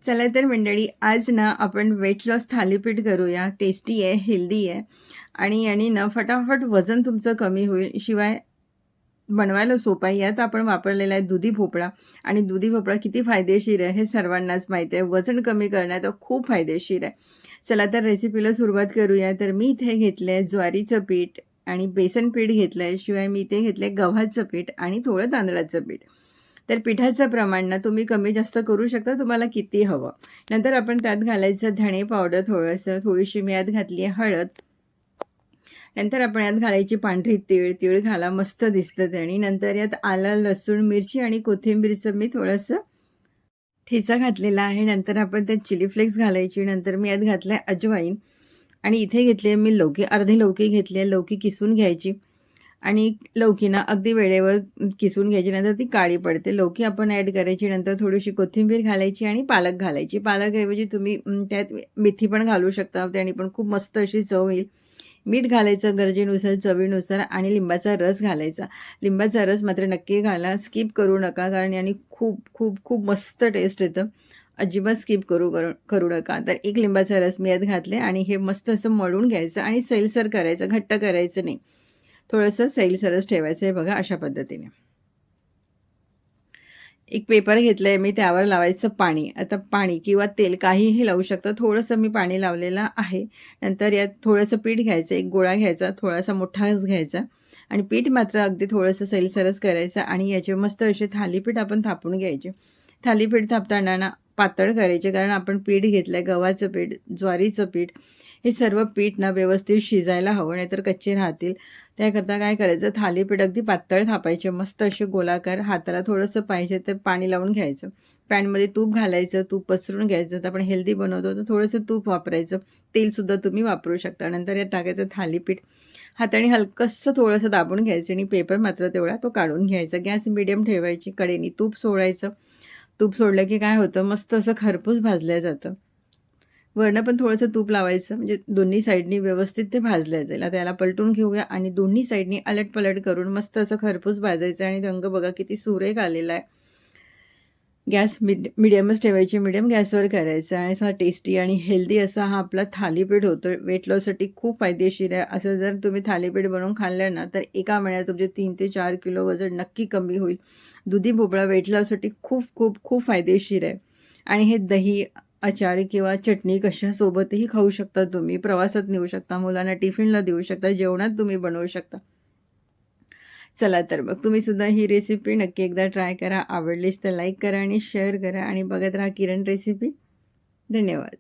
चला तर मंडळी, आज ना आपण वेट लॉस थालीपीठ करूया. टेस्टी आहे, हेल्दी आहे आणि याने ना फटाफट वजन तुमचं कमी होईल. शिवाय बनवायला सोपं आहे. यात आपण वापरलेला आहे दुधी भोपळा आणि दुधी भोपळा किती फायदेशीर आहे हे सर्वांनाच माहिती आहे. वजन कमी करण्यात खूप फायदेशीर आहे. चला तर रेसिपीला सुरुवात करूया. तर मी इथे घेतलं आहे ज्वारीचं पीठ आणि बेसन पीठ घेतलं आहे. शिवाय मी इथे घेतलं आहे गव्हाचं पीठ आणि थोडं तांदळाचं पीठ. तर पिठाचं प्रमाण ना तुम्ही कमी जास्त करू शकता, तुम्हाला किती हवं. नंतर आपण त्यात घालायचं धणे पावडर थोडंसं, थोडीशी मी यात घातली आहे हळद. नंतर आपण यात घालायची पांढरी तीळ. तीळ घाला, मस्त दिसतं त्याने. नंतर यात आलं, लसूण, मिरची आणि कोथिंबीरचं मी थोडंसं ठेचा घातलेला आहे. नंतर आपण त्यात चिली फ्लेक्स घालायची. नंतर मी यात घातलं आहे अजवाईन आणि इथे घेतली आहे मी लौकी. अर्धी लौकी घेतली आहे. लौकी किसून घ्यायची आणि लौकी ना अगदी वेळेवर किसून घ्यायची, नंतर ती काळी पडते. लौकी आपण ॲड करायची. नंतर थोडीशी कोथिंबीर घालायची आणि पालक घालायची. पालकऐवजी तुम्ही त्यात मेथी पण घालू शकता, त्याने पण खूप मस्त अशी चव येईल. मीठ घालायचं गरजेनुसार, चवीनुसार आणि लिंबाचा रस घालायचा. लिंबाचा रस मात्र नक्की घाला, स्किप करू नका, कारण याने खूप खूप खूप मस्त टेस्ट येतं. अजिबात स्किप करू नका. तर एक लिंबाचा रस मी यात घातले आणि हे मस्त असं मळून घ्यायचं आणि सैलसर करायचं, घट्ट करायचं नाही. थोडंसं सैलसरच ठेवायचं आहे बघा, अशा पद्धतीने. एक पेपर घेतलं आहे मी, त्यावर लावायचं पाणी. आता पाणी किंवा तेल काहीही लावू शकता. थोडंसं मी पाणी लावलेलं आहे. नंतर यात थोडंसं पीठ घ्यायचं, एक गोळा घ्यायचा, थोडासा मोठाच घ्यायचा आणि पीठ मात्र अगदी थोडंसं सैलसरच करायचं आणि याचे मस्त असे थालीपीठ आपण थापून घ्यायचे. थालीपीठ थापताना ना पातळ करायचे, कारण आपण पीठ घेतलं आहे, गव्हाचं पीठ, ज्वारीचं पीठ. हे सर्व पीठ ना व्यवस्थित शिजायला हवं, नाहीतर कच्चे राहतील. त्याकरता काय करायचं, थालीपीठ अगदी पातळ थापायचे, मस्त असे गोलाकार. हाताला थोडंसं पाहिजे तर पाणी लावून घ्यायचं. पॅनमध्ये तूप घालायचं, तूप पसरून घ्यायचं. तर आपण हेल्दी बनवतो तर थोडंसं तूप वापरायचं. तेलसुद्धा तुम्ही वापरू शकता. नंतर यात टाकायचं थालीपीठ. हाताने हलकंसं थोडंसं दाबून घ्यायचं आणि पेपर मात्र तेवढा तो काढून घ्यायचा. गॅस मिडियम ठेवायची. कडेने तूप सोडायचं. तूप सोडलं की काय होतं, मस्त असं खरपूस भाजलं जातं. वरनं पण थोडंसं तूप लावायचं, म्हणजे दोन्ही साईडनी व्यवस्थित ते भाजलं जाईल. आता याला पलटून घेऊया आणि दोन्ही साईडनी अलट-पलट करून मस्त असं खरपूस भाजायचं आणि रंग बघा किती सुरेख आलेला आहे. गॅस मिडियमच ठेवायची, मिडियम गॅसवर करायचं आणि असा टेस्टी आणि हेल्दी असा हा आपला थालीपीठ होतो. वेट लॉससाठी खूप फायदेशीर आहे. असं जर तुम्ही थालीपीठ बनवून खाल्लं ना, तर एका महिन्यात तुमचे 3 ते 4 किलो वजन नक्की कमी होईल. दुधी भोपळा वेट लॉससाठी खूप खूप खूप फायदेशीर आहे आणि हे दही, अचार किंवा चटणी कशासोबतही खाऊ शकता तुम्ही. प्रवासात नेऊ शकता, मुलांना टिफिनला देऊ शकता, जेवणात तुम्ही बनवू शकता. चला तर मग तुम्ही सुद्धा ही रेसिपी नक्की एकदा ट्राय करा. आवडलीच तर लाईक करा आणि शेअर करा आणि बघत राहा किरण रेसिपी. धन्यवाद.